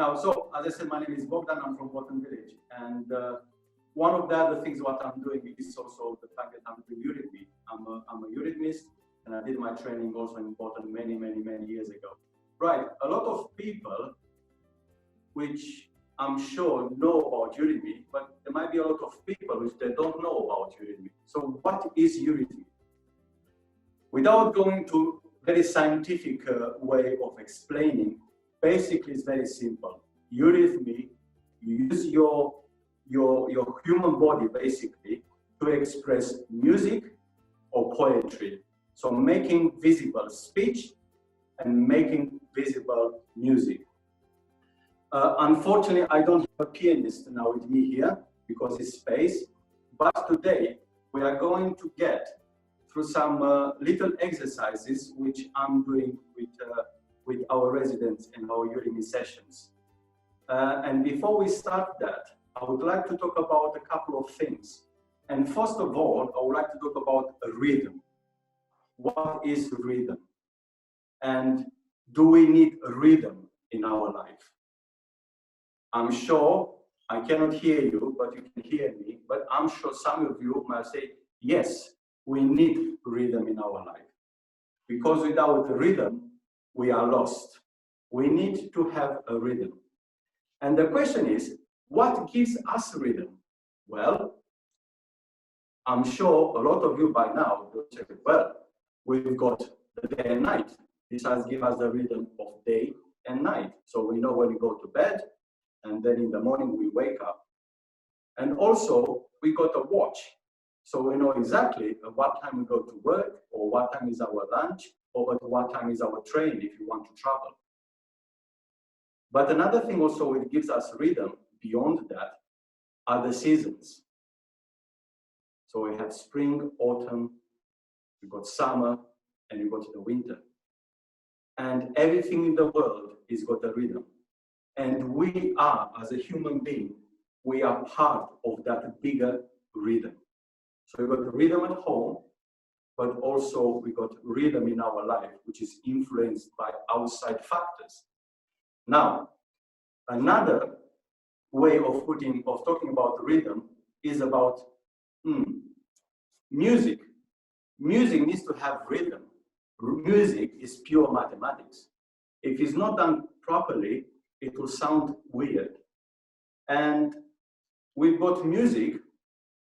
Now, so as I said, my name is Bogdan. I'm from Bogdan village, and one of the other things what I'm doing is also the fact that I'm doing Eurythmy. I'm a eurythmist, and I did my training also in Bogdan many years ago. Right, a lot of people, which I'm sure know about Eurythmy, but there might be a lot of people which they don't know about Eurythmy. So what is Eurythmy? Without going to very scientific way of explaining, basically it's very simple. Eurythmy, you use your human body basically to express music or poetry. So making visible speech and making visible music. Unfortunately, I don't have a pianist now with me here because it's space, but today we are going to get through some little exercises which I'm doing with our residents in our Eurythmy sessions. And before we start that, I would like to talk about a couple of things. And first of all, I would like to talk about a rhythm. What is rhythm? And do we need a rhythm in our life? I'm sure I cannot hear you, but you can hear me. But I'm sure some of you might say, yes, we need rhythm in our life. Because without a rhythm, we are lost. We need to have a rhythm. And the question is, what gives us rhythm? Well, I'm sure a lot of you by now will say, well, we've got the day and night. This has given us the rhythm of day and night. So we know when we go to bed, and then in the morning we wake up. And also, we got a watch. So we know exactly at what time we go to work, or what time is our lunch, or at what time is our train if you want to travel. But another thing also which gives us rhythm beyond that are the seasons. So we have spring, autumn, we've got summer, and we've got the winter. And everything in the world is got a rhythm. And we are, as a human being, we are part of that bigger rhythm. So we've got the rhythm at home, but also we got rhythm in our life, which is influenced by outside factors. Now, another way of talking about rhythm is about music. Music needs to have rhythm. Music is pure mathematics. If it's not done properly, it will sound weird. And we've got music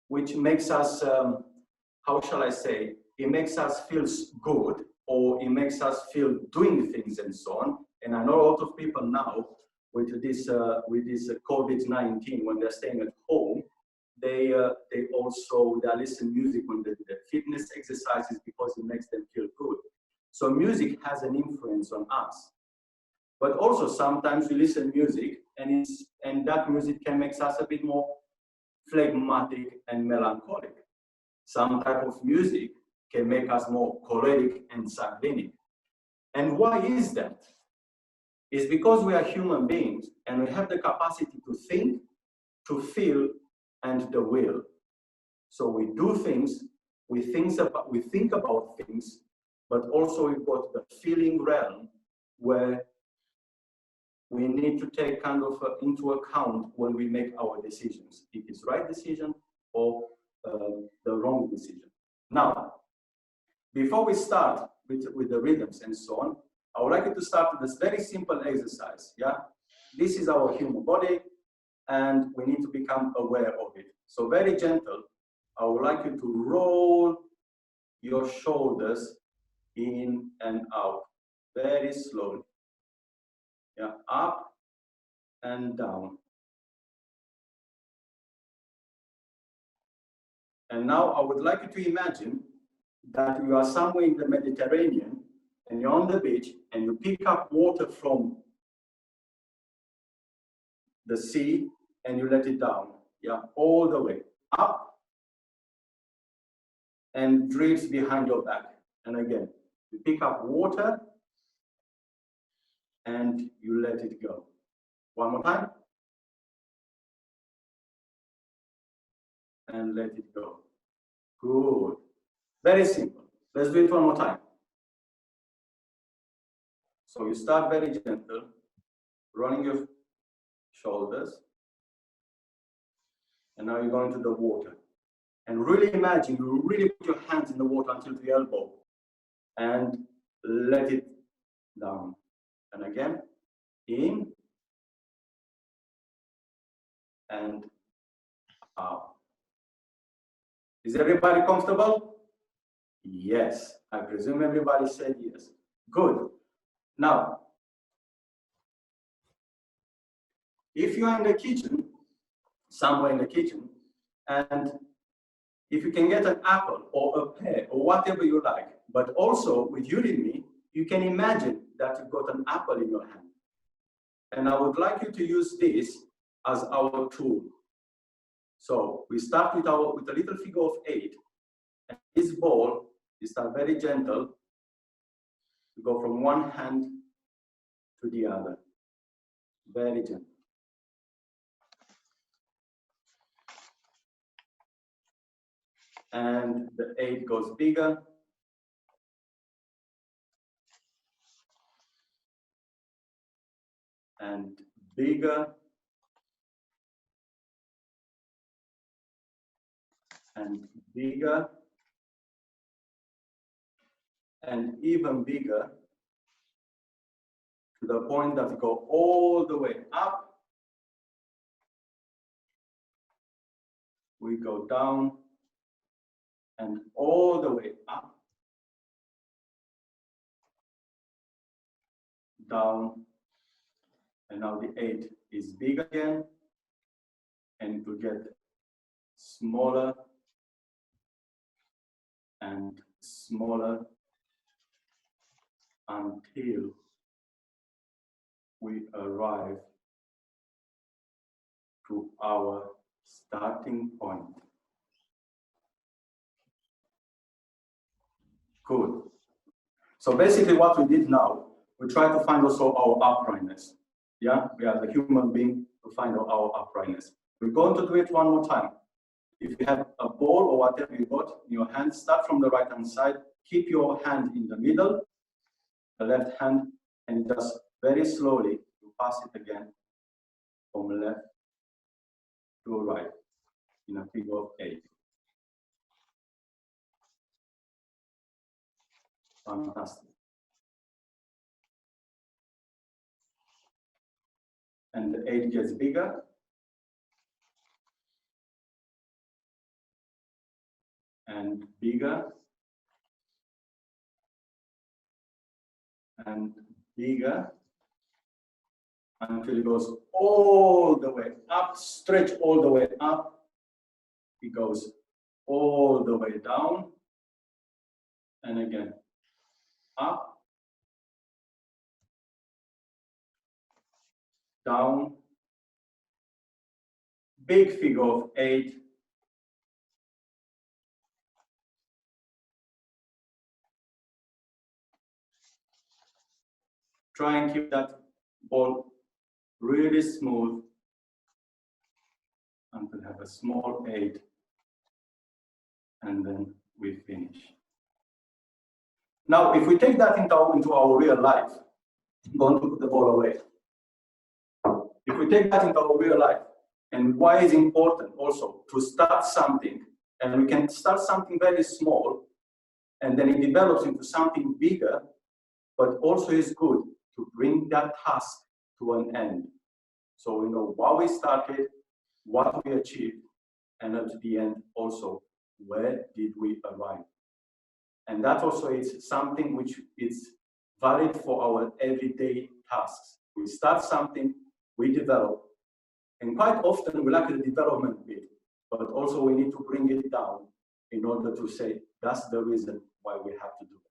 which makes us, how shall I say, it makes us feel good, or it makes us feel doing things and so on. And I know a lot of people now with this COVID-19, when they're staying at home, they listen to music when the fitness exercises because it makes them feel good. So music has an influence on us. But also sometimes we listen to music and that music can make us a bit more phlegmatic and melancholic. Some type of music can make us more choleric and sanguinic. And why is that? It's because we are human beings and we have the capacity to think, to feel, and the will. So we do things, we think about things, but also we've got the feeling realm where we need to take kind of into account when we make our decisions, if it's right decision or the wrong decision. Now, before we start with the rhythms and so on, I would like you to start with this very simple exercise. Yeah, this is our human body, and we need to become aware of it. So very gentle, I would like you to roll your shoulders in and out, very slowly. Yeah, up and down. And now I would like you to imagine that you are somewhere in the Mediterranean and you're on the beach and you pick up water from the sea and you let it down. Yeah, all the way up and drifts behind your back. And again, you pick up water and you let it go. One more time. And let it go. Good. Very simple. Let's do it one more time. So you start very gentle, rolling your shoulders. And now you're going to the water. And really imagine, you really put your hands in the water until the elbow and let it down. And again, in and out. Is everybody comfortable? Yes. I presume everybody said yes. Good. Now, if you are in the kitchen, somewhere in the kitchen, and if you can get an apple or a pear or whatever you like, but also with Eurythmy, you can imagine that you've got an apple in your hand. And I would like you to use this as our tool. So we start with a little figure of 8. And this ball, you start very gentle. You go from one hand to the other. Very gentle. And the 8 goes bigger. And bigger. And bigger. And even bigger, to the point that we go all the way up. We go down and all the way up, down, and now the 8 is big again, and it will get smaller and smaller until we arrive to our starting point. Good. So basically what we did now, we try to find also our uprightness. Yeah, we are the human being to find our uprightness. We're going to do it one more time. If you have a ball or whatever you got in your hand, start from the right hand side, keep your hand in the middle, the left hand, and just very slowly you pass it again from left to right in a figure of 8. Fantastic. And the 8 gets bigger. And bigger. And bigger. Until it goes all the way up, stretch all the way up. It goes all the way down. And again, up, down, big figure of 8, try and keep that ball really smooth until have a small 8, and then we finish. Now, if we take that into our real life, I'm going to put the ball away. If we take that into our real life, and why is important also to start something, and we can start something very small, and then it develops into something bigger, but also is good to bring that task to an end. So we know why we started, what we achieved, and at the end also, where did we arrive? And that also is something which is valid for our everyday tasks. We start something, we develop, and quite often we like the development bit, but also we need to bring it down in order to say, that's the reason why we have to do it.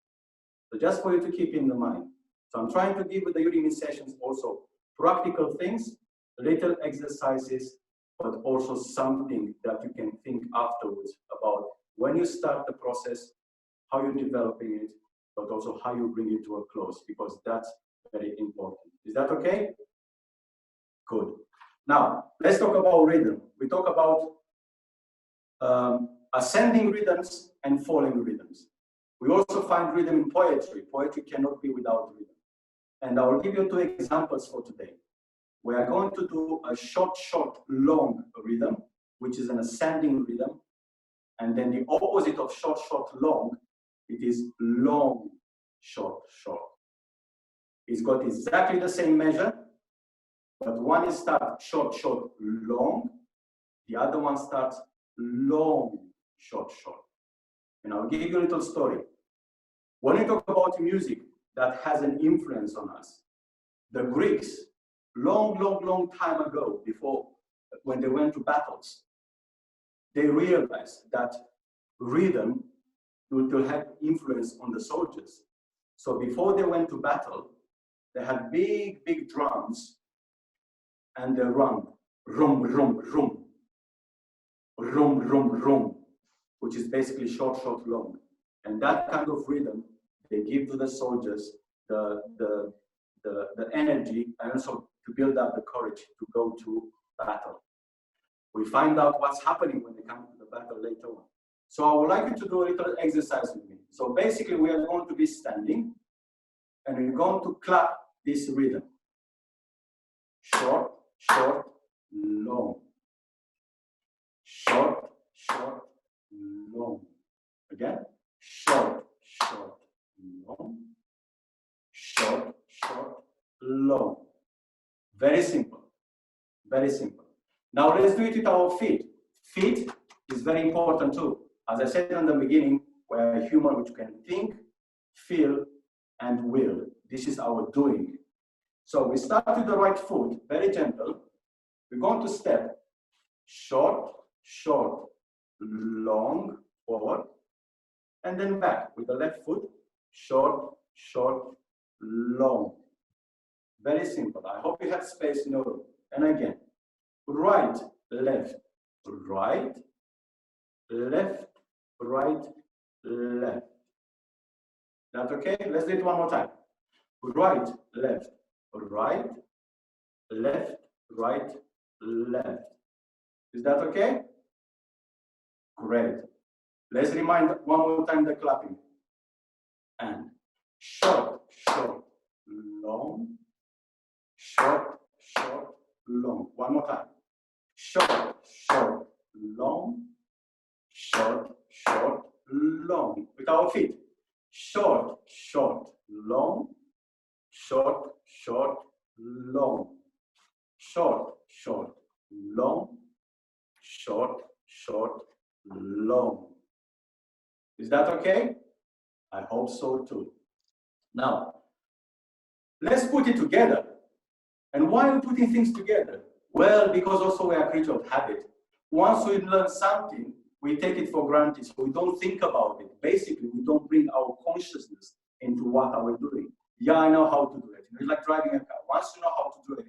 So just for you to keep in the mind. So I'm trying to give with the Eurythmy sessions also practical things, little exercises, but also something that you can think afterwards about when you start the process, how you're developing it, but also how you bring it to a close, because that's very important. Is that okay? Good. Now, let's talk about rhythm. We talk about ascending rhythms and falling rhythms. We also find rhythm in poetry. Poetry cannot be without rhythm. And I will give you 2 examples for today. we are going to do a short, short, long rhythm, which is an ascending rhythm. And then the opposite of short, short, long, it is long, short, short. It's got exactly the same measure, but one is start short, short, long. The other one starts long, short, short. And I'll give you a little story. When we talk about music that has an influence on us, the Greeks, long, long, long time ago, before, when they went to battles, they realized that rhythm will have influence on the soldiers. So before they went to battle, they had big, big drums, and they run, rum, rum, rum, rum, rum, rum, which is basically short, short, long. And that kind of rhythm, they give to the soldiers the energy and also to build up the courage to go to battle. We find out what's happening when they come to the battle later on. So I would like you to do a little exercise with me. So basically we are going to be standing and we're going to clap this rhythm. Short, short, long. Short, short, long. Again. Short, short, long. Short, short, long. Very simple. Very simple. Now let's do it with our feet. Feet is very important too. As I said in the beginning, we're a human which can think, feel, and will. This is our doing. So we start with the right foot, very gentle. We're going to step short, short, long, forward, and then back with the left foot, short, short, long. Very simple. I hope you have space in your room. And again, right, left, right, left, right, left. That okay? Let's do it one more time. Right, left, right, left, right, left. Is that okay? Great. Let's remind one more time the clapping. And short, short, long, short, short, long. One more time. Short, short, long, short, short, long. With our feet. Short, short, long, short, short, long. Short, short, long, short, short, long. Is that okay? I hope so too. Now, let's put it together. And why are we putting things together? Well, because also we are a creature of habit. Once we learn something, we take it for granted, so we don't think about it. Basically, we don't bring our consciousness into what are we doing. Yeah, I know how to do it. It's like driving a car. Once you know how to do it,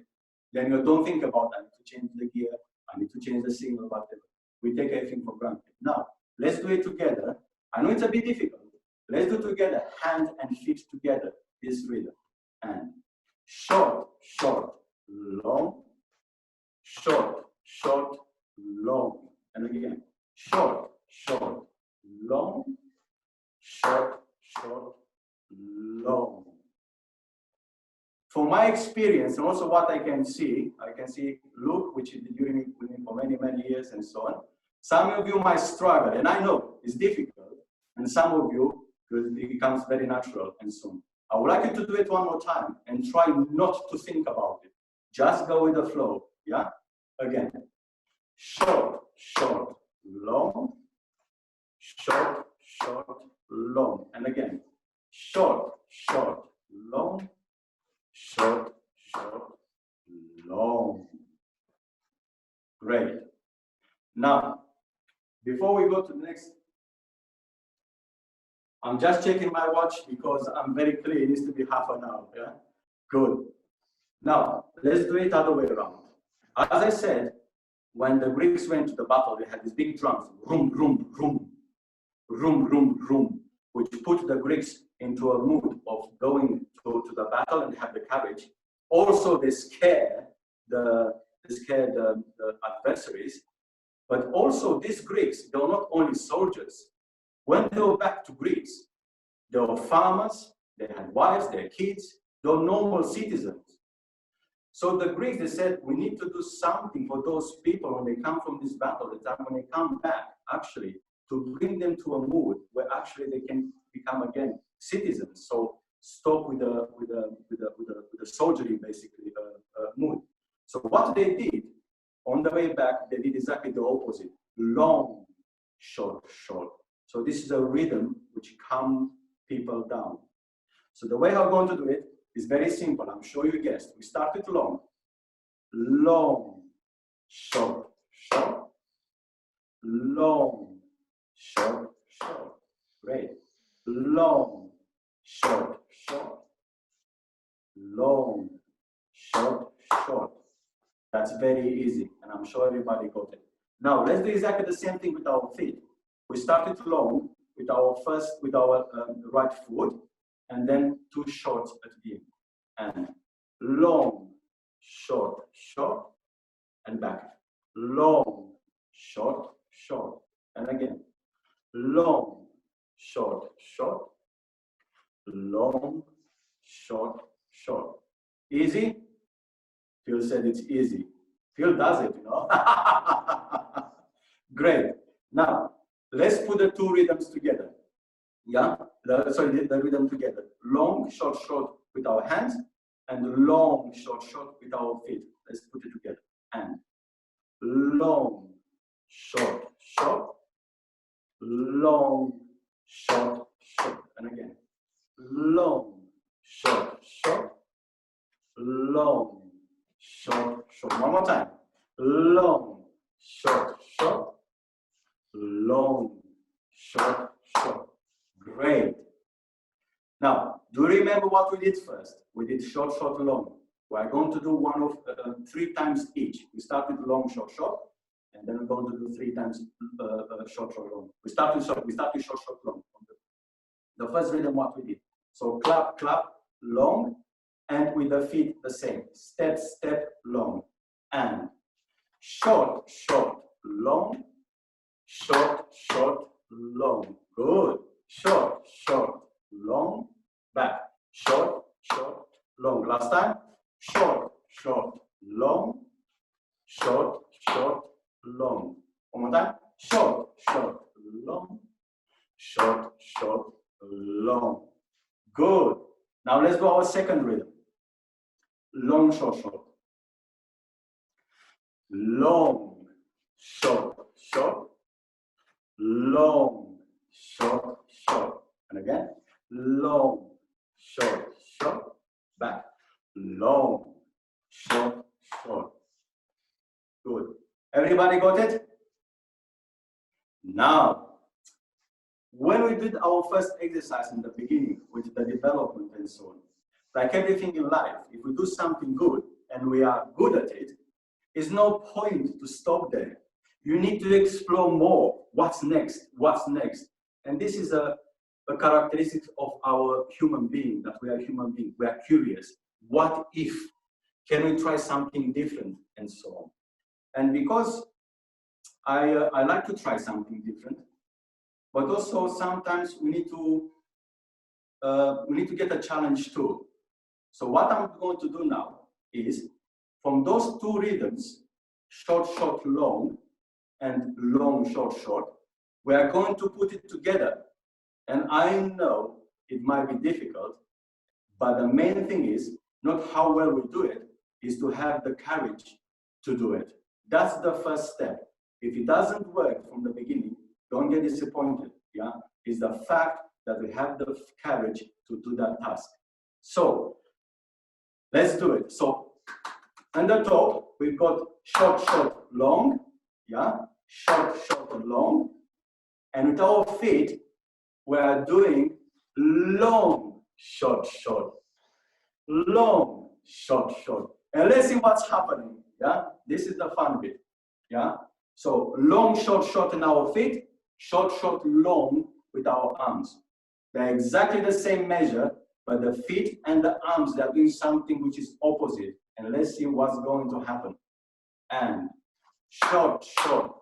then you don't think about, I need to change the gear, I need to change the signal, whatever. We take everything for granted. Now, let's do it together. I know it's a bit difficult. Let's do together, hand and feet together, this rhythm. And short, short, long, short, short, long. And again, short, short, long, short, short, long. From my experience and also what I can see Luke, which is doing it with me for many, many years and so on. Some of you might struggle, and I know it's difficult, and some of you, it becomes very natural and so on. I would like you to do it one more time and try not to think about it. Just go with the flow, yeah? Again, short, short, long, short, short, long. And again, short, short, long, short, short, long. Great. Now, before we go to the next, I'm just checking my watch because I'm very clear. It needs to be half an hour. Yeah? Good. Now, let's do it other way around. As I said, when the Greeks went to the battle, they had these big drums, rum, rum, rum, rum, rum, rum, which put the Greeks into a mood of going to the battle and have the courage. Also, they scare the adversaries, but also these Greeks, they were not only soldiers. When they were back to Greece, they were farmers, they had wives, they had kids, they were normal citizens. So the Greeks, they said, we need to do something for those people when they come from this battle, the time when they come back, actually, to bring them to a mood where actually they can become again citizens. So stop with the soldiery, basically, mood. So what they did, on the way back, they did exactly the opposite. Long, short, short. So this is a rhythm which calms people down. So the way I'm going to do it is very simple. I'm sure you guessed. We start with long. Long, short, short. Long, short, short. Great. Long, short, short. Long, short, short. That's very easy, and I'm sure everybody got it. Now let's do exactly the same thing with our feet. We started long with our right foot, and then 2 shorts at the end. And long, short, short, and back. Long, short, short, and again. Long, short, short. Long, short, short. Easy? Phil said it's easy. Phil does it, you know. Great. Now, let's put the 2 rhythms together. Yeah? The rhythm together. Long, short, short with our hands, and long, short, short with our feet. Let's put it together. And long, short, short. Long, short, short. And again. Long, short, short. Long, short, short. One more time. Long, short, short. Long, short, short. Great. Now, do you remember what we did first? We did short, short, long. We are going to do 3 times each. We start with long, short, short, and then we're going to do 3 times short, short, long. We start with short, short, long. The first rhythm, what we did. So clap, clap, long, and with the feet the same. Step, step, long, and short, short, long, short, short, long. Good. Short, short, long, back. Short, short, long. Last time. Short, short, long, short, short, long. One more time. Short, short, long, short, short, long. Good. Now let's go our second rhythm. Long, short, short. Long, short, short. Long, short, short. And again. Long, short, short. Back. Long, short, short. Good. Everybody got it? Now, when we did our first exercise in the beginning with the development and so on, like everything in life, if we do something good and we are good at it, there's no point to stop there. You need to explore more. What's next? What's next? And this is a characteristic of our human being, that we are human beings. We are curious. What if? Can we try something different? And so on. And because I like to try something different, but also sometimes we need to get a challenge too. So what I'm going to do now is, from those 2 rhythms, short, short, long, and long, short, short, we are going to put it together. And I know it might be difficult, but the main thing is not how well we do it, is to have the courage to do it. That's the first step. If it doesn't work from the beginning, don't get disappointed. Yeah, it's the fact that we have the courage to do that task. So let's do it. So on the top, we've got short, short, long. Yeah, short, short, long. And with our feet, we are doing long, short, short. Long, short, short. And let's see what's happening. Yeah, this is the fun bit. Yeah, so long, short, short in our feet, short, short, long with our arms. They're exactly the same measure, but the feet and the arms, they're doing something which is opposite. And let's see what's going to happen. And short, short.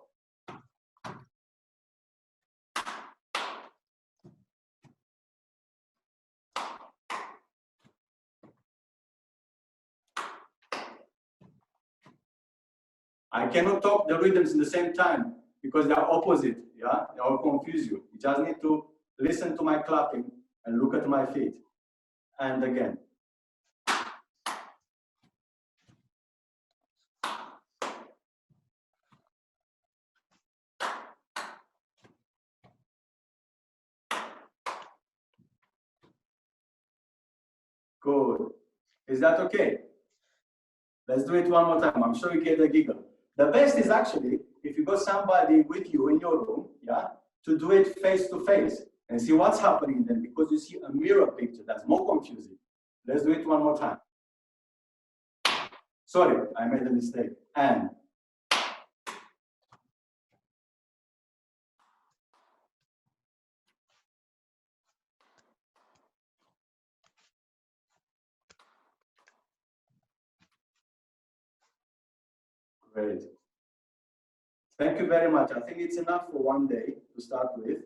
I cannot talk the rhythms in the same time because they are opposite, yeah? They will confuse you. You just need to listen to my clapping and look at my feet. And again. Good. Is that okay? Let's do it one more time. I'm sure you get a giggle. The best is actually if you got somebody with you in your room, yeah, to do it face to face and see what's happening then, because you see a mirror picture. That's more confusing. Let's do it one more time. Sorry, I made a mistake. And great. Thank you very much. I think it's enough for one day to start with.